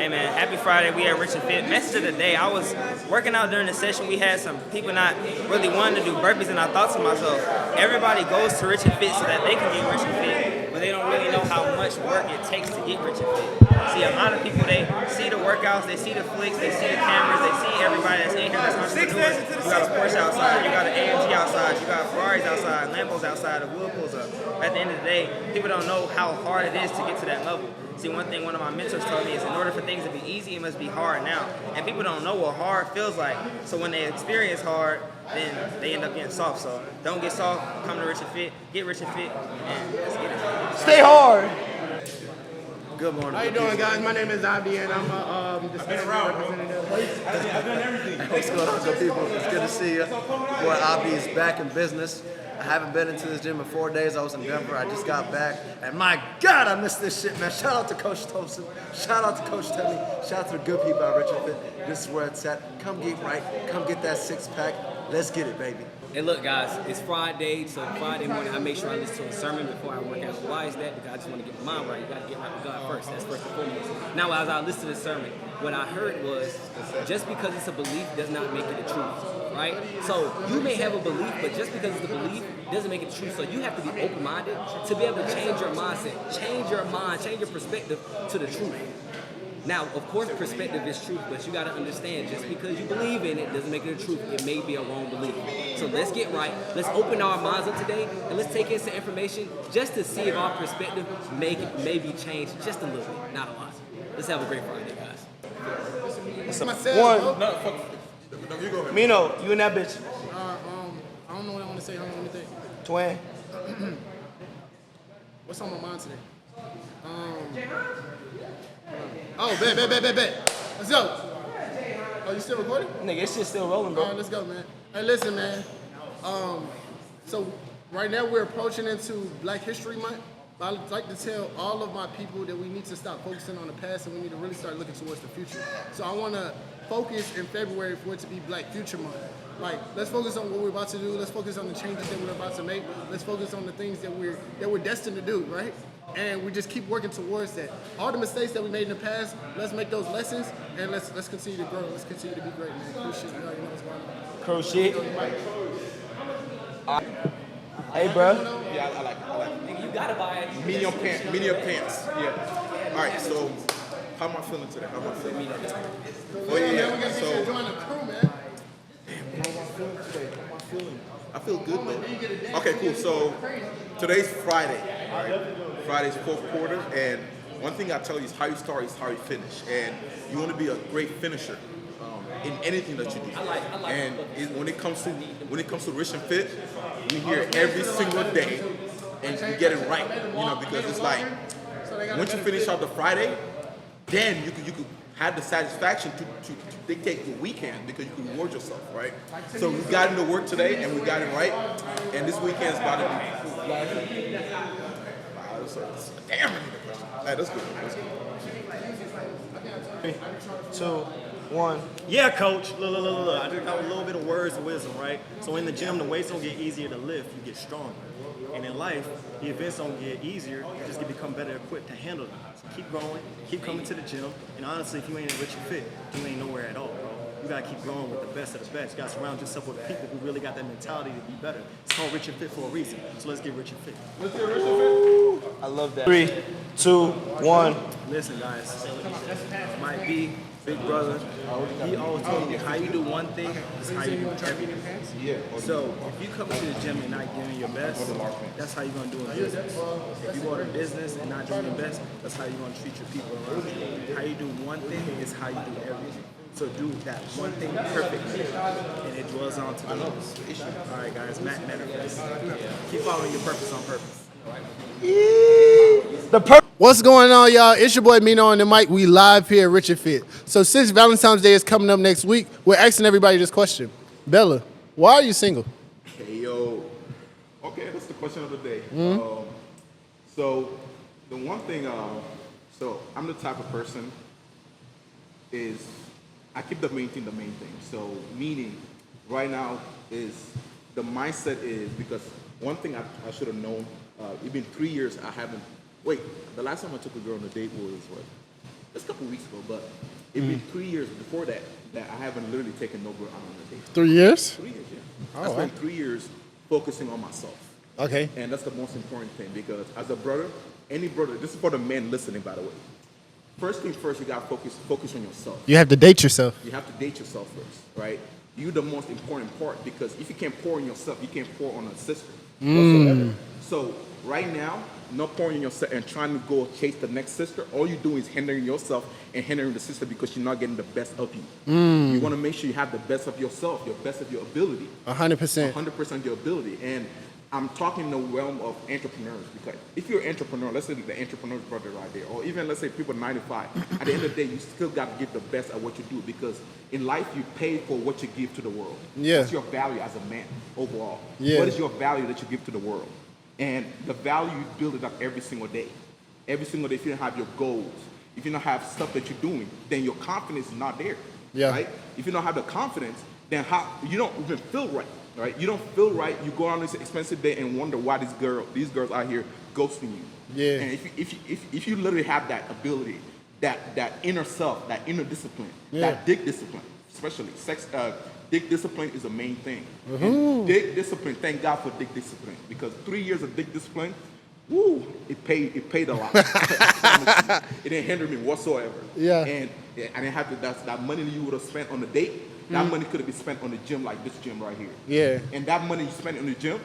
Hey man, happy Friday. We at Rich and Fit. Message of the day. I was working out during the session. We had some people not really wanting to do burpees, and I thought to myself, everybody goes to Rich and Fit so that they can get Rich and Fit, but they don't really know how much work it takes to get Rich and Fit. See, a lot of people, they see the workouts, they see the flicks, they see the cameras, they see everybody that's in here that's entrepreneurs. You got a Porsche outside, you got an AMG outside, you got Ferraris outside, Lambos outside, the wheel pulls up. At the end of the day, people don't know how hard it is to get to that level. See, one thing one of my mentors told me is in order for things to be easy, it must be hard now. And people don't know what hard feels like. So when they experience hard, then they end up getting soft. So don't get soft, come to Rich and Fit, get Rich and Fit, and let's get it. Stay hard. Good morning. How you doing, guys? My name is Abdi, and I'm a dispensary representative. I've done everything. What's going on, good people? It's good to see you. Boy, Abdi is back in business. I haven't been into this gym in 4 days. I was in Denver. I just got back. And my God, I missed this shit, man. Shout out to Coach Thompson. Shout out to Coach Teddy. Shout out to the good people at Richard Fit. This is where it's at. Come get right. Come get that six-pack. Let's get it, baby. Hey, look, guys, it's Friday, so Friday morning I make sure I listen to a sermon before I work out. Why is that? Because I just want to get my mind right. You got to get right with God first. That's first and foremost. Now, as I listened to the sermon, what I heard was just because it's a belief does not make it a truth, right? So you may have a belief, but just because it's a belief doesn't make it the truth. So you have to be open-minded to be able to change your mindset, change your mind, change your perspective to the truth. Now, of course, perspective is truth, but you got to understand, just because you believe in it doesn't make it a truth. It may be a wrong belief. So let's get right. Let's open our minds up today, and let's take in some information just to see if our perspective may be changed just a little bit, not a lot. Let's have a great Friday, guys. One. No, fuck. You go ahead. Mino, you and that bitch. I don't know what I want to say. Hold on, let me think. Twin. What's on my mind today? Oh, bet. Let's go. Oh, you still recording? Nigga, this shit's still rolling, All bro. right, let's go, man. Hey, listen, man. So right now we're approaching into Black History Month. I'd like to tell all of my people that we need to stop focusing on the past and we need to really start looking towards the future. So I want to focus in February for it to be Black Future Month. Like, let's focus on what we're about to do. Let's focus on the changes that we're about to make. Let's focus on the things that we're destined to do, right? And we just keep working towards that. All the mistakes that we made in the past, let's make those lessons and let's continue to grow. Let's continue to be great, man. Cool shit. You already know what's going on. Crow shit. Hey, bro. Yeah, I like it. You got to buy it. Medium pants. Yeah. All right, so how am I feeling today? How am I feeling? Oh, Man, we yeah. gotta get you to join the crew, man. How am I feeling today? How am I feeling? I feel good, man. Okay, cool. So today's Friday, all right? Friday's fourth quarter, and one thing I tell you is how you start is how you finish. And you want to be a great finisher in anything that you do. And when it comes to Rich and Fit, we hear it every single day, and we get it right. Because it's like once you finish out the Friday, then you could have the satisfaction to dictate the weekend because you can reward yourself, right? So we got into work today and we got it right, and this weekend is about to be. Damn, I need a question. All right, that's good. That's good. 3, 2, 1. Yeah, coach. Look. I just got a little bit of words of wisdom, right? So in the gym, the weights don't get easier to lift, you get stronger. And in life, the events don't get easier, you just become better equipped to handle them. So keep growing, keep coming to the gym, and honestly, if you ain't Rich and Fit, you ain't nowhere at all, bro. You gotta keep growing with the best of the best. You gotta surround yourself with people who really got that mentality to be better. It's called Rich and Fit for a reason. So let's get Rich and Fit. I love that. 3, 2, 1. Listen, guys, might be big brother. He always told me how you do one thing is how you do everything. So if you come to the gym and not giving your best, that's how you're gonna do in business. If you go to business and not doing your best, that's how you're gonna treat your people around you. How you do one thing is how you do everything. So do that one thing perfectly, and it dwells on to the most. All right, guys, Matt Manifest. Keep following your purpose on purpose. What's going on, y'all? It's your boy Mino on the mic. We live here at Rich and Fit. So since Valentine's Day is coming up next week, we're asking everybody this question. Bella, why are you single? Hey, yo. Okay, that's the question of the day. So the one thing, so I'm the type of person is I keep the main thing the main thing. So meaning right now is the mindset is because one thing I should have known, it's been 3 years I haven't, wait, the last time I took a girl on a date was what? just a couple weeks ago, but it's been 3 years before that I haven't literally taken no girl out on a date. 3 years? 3 years, yeah. Oh, I spent 3 years focusing on myself. Okay. And that's the most important thing because as a brother, any brother, this is for the men listening, by the way. First thing first, you gotta focus on yourself. You have to date yourself. You have to date yourself first, right? You're the most important part because if you can't pour on yourself, you can't pour on a sister whatsoever. So right now, not pouring on yourself and trying to go chase the next sister, all you're doing is hindering yourself and hindering the sister because you're not getting the best of you. You want to make sure you have the best of yourself, your best of your ability. 100%. 100% your ability. And I'm talking in the realm of entrepreneurs because if you're an entrepreneur, let's say the entrepreneur's brother right there, or even let's say people 95, at the end of the day, you still got to give the best at what you do because in life, you pay for what you give to the world. Yeah. That's your value as a man overall. Yeah. What is your value that you give to the world? And the value, you build it up every single day. Every single day, if you don't have your goals, if you don't have stuff that you're doing, then your confidence is not there. Yeah. Right? If you don't have the confidence, then how you don't even feel right. Right? You don't feel right. You go on this expensive date and wonder why these girls out here ghosting you. Yeah. And if you literally have that ability, that inner self, that inner discipline, that dick discipline, especially sex, dick discipline is the main thing. And dick discipline, thank God for dick discipline because 3 years of dick discipline, woo, it paid a lot. It didn't hinder me whatsoever. Yeah. And I didn't have to. That money you would have spent on the date. That money could have been spent on the gym like this gym right here. Yeah. And that money you spend on the gym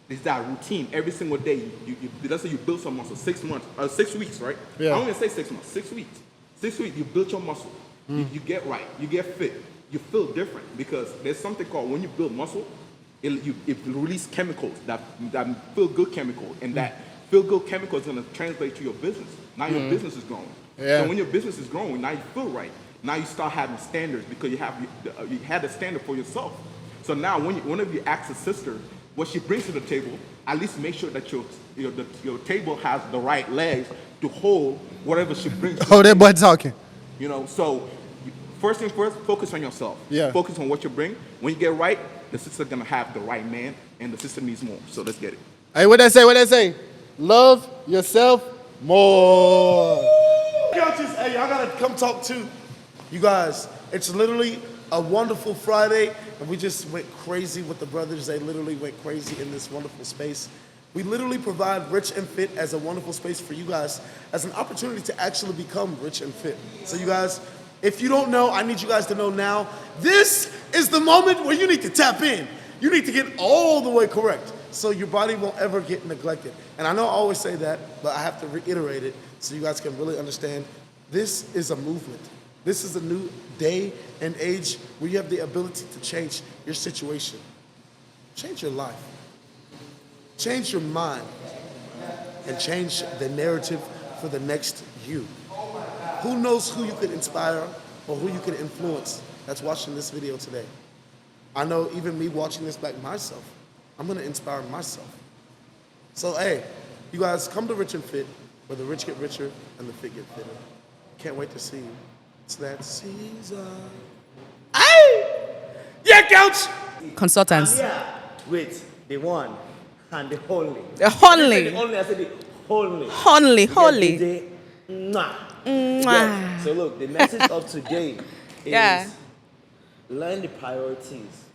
is that routine. Every single day, let's say you build some muscle, 6 months, 6 weeks, right? Yeah. I don't even say 6 months, 6 weeks. 6 weeks, you build your muscle. You get right, you get fit. You feel different because there's something called when you build muscle, it releases chemicals, that feel good chemical, and that feel good chemical is going to translate to your business. Now your business is growing. Yeah. So when your business is growing, now you feel right. Now you start having standards because you had a standard for yourself. So now whenever you ask a sister what she brings to the table, at least make sure that your table has the right legs to hold whatever she brings. Oh, that boy talking. So first thing first, focus on yourself. Yeah. Focus on what you bring. When you get right, the sister's gonna have the right man, and the sister needs more. So let's get it. Hey, what they say? What they say? Love yourself more. Couches, hey, y'all gotta come talk too. You guys, it's literally a wonderful Friday, and we just went crazy with the brothers. They literally went crazy in this wonderful space. We literally provide Rich and Fit as a wonderful space for you guys as an opportunity to actually become rich and fit. So you guys, if you don't know, I need you guys to know now, this is the moment where you need to tap in. You need to get all the way correct so your body won't ever get neglected. And I know I always say that, but I have to reiterate it so you guys can really understand this is a movement. This is a new day and age where you have the ability to change your situation, change your life, change your mind, and change the narrative for the next you. Who knows who you could inspire or who you could influence that's watching this video today? I know even me watching this back myself, I'm gonna inspire myself. So hey, you guys come to Rich and Fit, where the rich get richer and the fit get fitter. Can't wait to see you. It's that season. Hey! Yeah, coach! Consultants. Yeah, with the one and the only. The only. The only, I said the only. Only, You get holy. DJ, mwah. Mwah. Yeah. So look, the message of today is Yeah. learn the priorities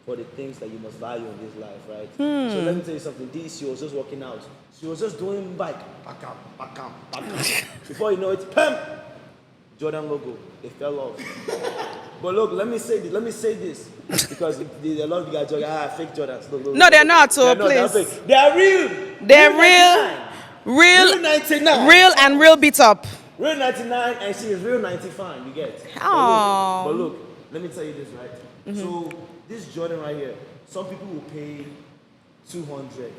for the things that you must value in this life, right? So let me tell you something. She was just working out. She was just doing bike. Back up. Before you know it, pam! Jordan logo. It fell off. But look, let me say this. Because a lot of you guys are fake Jordans. Look. No, they're not, so They're not, they're please. fake. They are real. They're Real 99. real and real beat up. Real 99 and she is real 95, you get? Aww. But look, let me tell you this, right? So this Jordan right here, some people will pay 200,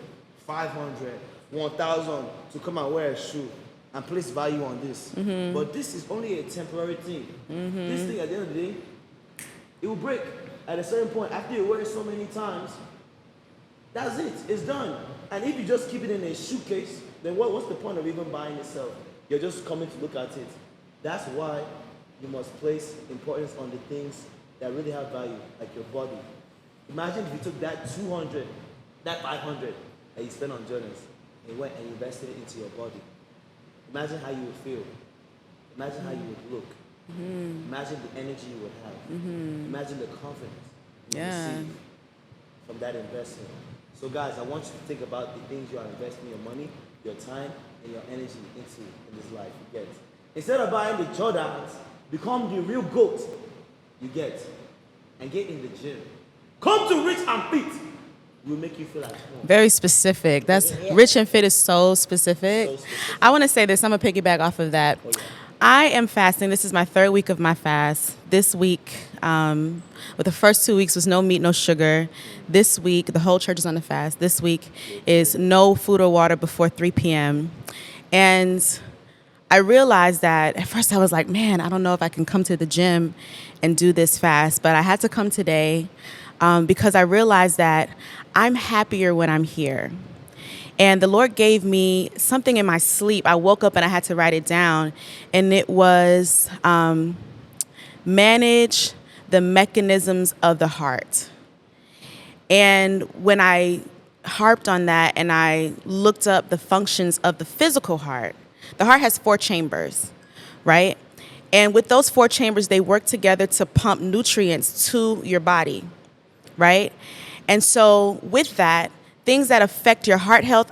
500, 1,000 to come and wear a shoe and place value on this. But this is only a temporary thing. This thing at the end of the day, it will break. At a certain point, after you wear it so many times, that's it, it's done. And if you just keep it in a shoe-case, then what's the point of even buying itself? You're just coming to look at it. That's why you must place importance on the things that really have value, like your body. Imagine if you took that 200, that 500 that you spent on Jordans, and you went and invested it into your body. Imagine how you would feel. Imagine how you would look. Imagine the energy you would have. Imagine the confidence you Yeah. receive from that investment. So guys, I want you to think about the things you are investing your money, your time, and your energy into in this life. You get. Instead of buying the Jordans, become the real GOAT. You get. And get in the gym. Come to Rich and Fit. Will make you feel at home. Very specific. That's Rich and Fit is so specific. I want to say this. I'm gonna piggyback off of that. I am fasting. This is my 3rd week of my fast. This week, with the first 2 weeks was no meat, no sugar. This week, the whole church is on the fast. This week is no food or water before 3 p.m. And I realized that at first I was like, man, I don't know if I can come to the gym and do this fast, but I had to come today because I realized that I'm happier when I'm here. And the Lord gave me something in my sleep. I woke up and I had to write it down, and it was manage the mechanisms of the heart. And when I harped on that and I looked up the functions of the physical heart, the heart has 4 chambers, right? And with those 4 chambers, they work together to pump nutrients to your body, right? And so with that, things that affect your heart health,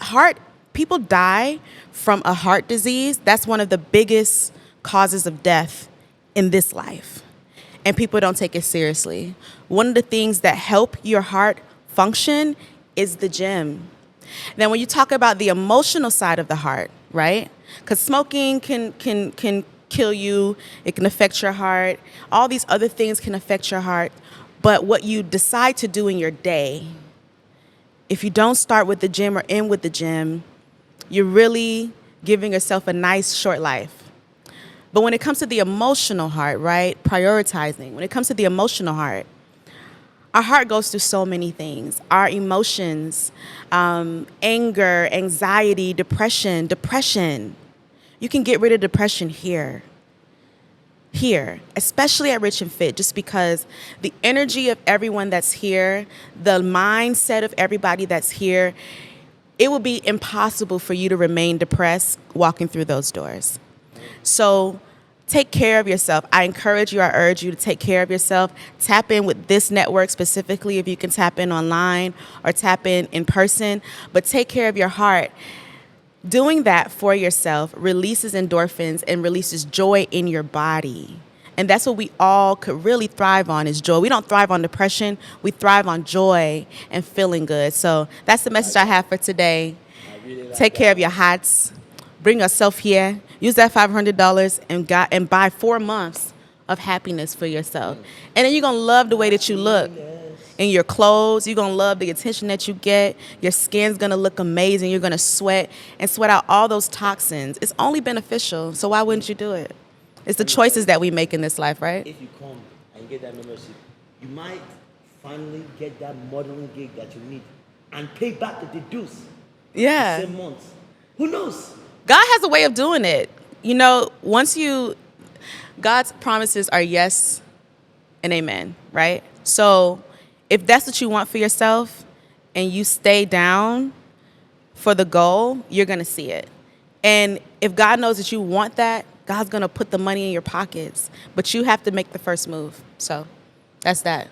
people die from a heart disease. That's one of the biggest causes of death in this life. And people don't take it seriously. One of the things that help your heart function is the gym. Then when you talk about the emotional side of the heart, right? Because smoking can kill you. It can affect your heart. All these other things can affect your heart. But what you decide to do in your day, if you don't start with the gym or end with the gym, you're really giving yourself a nice short life. But when it comes to the emotional heart, right, prioritizing, when it comes to the emotional heart, our heart goes through so many things. Our emotions, anger, anxiety, depression. You can get rid of depression here, especially at Rich and Fit, just because the energy of everyone that's here, the mindset of everybody that's here, it will be impossible for you to remain depressed walking through those doors. So take care of yourself. I urge you to take care of yourself. Tap in with this network specifically if you can tap in online or tap in person, but take care of your heart. Doing that for yourself releases endorphins and releases joy in your body. And that's what we all could really thrive on is joy. We don't thrive on depression. We thrive on joy and feeling good. So that's the message I have for today. Take care of your hearts. Bring yourself here. Use that $500 and buy 4 months of happiness for yourself. And then you're going to love the way that you look. In your clothes, you're going to love the attention that you get. Your skin's going to look amazing. You're going to sweat out all those toxins. It's only beneficial, so why wouldn't you do it? It's the choices that we make in this life, right? If you come and get that membership, you might finally get that modeling gig that you need and pay back the dues. Yeah. The same month. Who knows? God has a way of doing it. You know, God's promises are yes and amen, right? So if that's what you want for yourself and you stay down for the goal, you're going to see it. And if God knows that you want that, God's going to put the money in your pockets. But you have to make the first move. So that's that.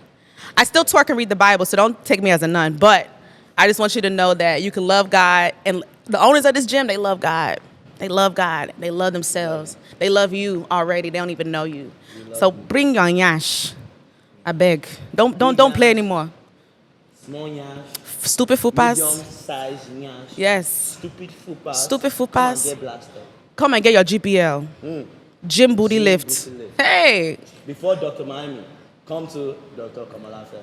I still twerk and read the Bible, so don't take me as a nun. But I just want you to know that you can love God. And the owners of this gym, they love God. They love God. They love themselves. They love you already. They don't even know you. So bring your nyash. I beg. Don't play anymore. Small nyash. Stupid fupas. Medium size nyash. Yes. Stupid fupas. Stupid fupas. Come and get blasted. Come and get your GPL. Gym booty lift. Booty lift. Hey. Before Dr. Miami, come to Dr. Kamalafe.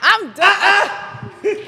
I'm done.